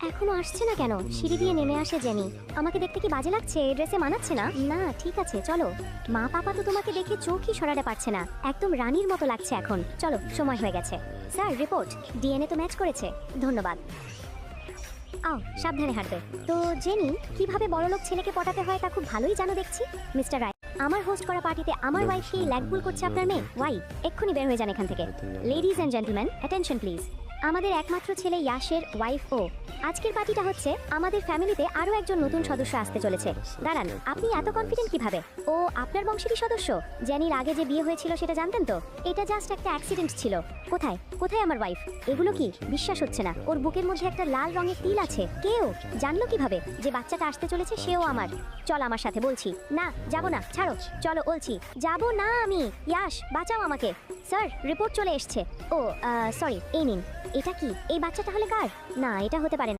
এখনো আসছে না কেন? সিঁড়ি দিয়ে নেমে আসে জেনি। আমাকে দেখতে কি বাজে লাগছে? এই ড্রেসে মানাচ্ছে না? না ঠিক আছে চলো। মা পাপা তো তোমাকে দেখে চোখই সরাতে পারছে না, একদম রানীর মতো লাগছে এখন। চলো সময় হয়ে গেছে। স্যার রিপোর্ট, ডিএনএ তো ম্যাচ করেছে। ধন্যবাদ। আও সাবধানে হাঁটবে। তো জেনি, কিভাবে বড়লোক ছেলেকে পটাতে হয় তা খুব ভালোই জানো দেখছি। মিস্টার রায়, আমার হোস্ট করা পার্টিতে আমার ওয়াইফকে ল্যাগ পুল করছে আপনার মেয়ে। ওয়াই, এক্ষুনি বের হয়ে যান এখান থেকে। Ladies and gentleman, attention please. আমাদের একমাত্র ছেলে ইয়াশের ওয়াইফ ও। আজকের পার্টিটা হচ্ছে আমাদের ফ্যামিলিতে আরো একজন নতুন সদস্য আসতে চলেছে। দাঁড়ান, আপনি এত কনফিডেন্ট কিভাবে? ও আপনার বংশেরই সদস্য? জেনির আগে যে বিয়ে হয়েছিল সেটা জানতেন তো? এটা জাস্ট একটা অ্যাক্সিডেন্ট ছিল। কোথায় কোথায় আমার ওয়াইফ? এগুলো কি? বিশ্বাস হচ্ছে না, ওর বুকের মধ্যে একটা লাল রঙের তিল আছে। কেউ জানলো কিভাবে যে বাচ্চাটা আসতে চলেছে সেও আমার? চল আমার সাথে। বলছি না, যাবো না, ছাড়ো। চলো বলছি, যাবো না আমি। ইয়াশ বাঁচাও আমাকে। স্যার রিপোর্ট চলে এসছে। ও সরি, এই নিন। এটা কি? এই বাচ্চা তাহলে কার? না, এটা হতে পারে না।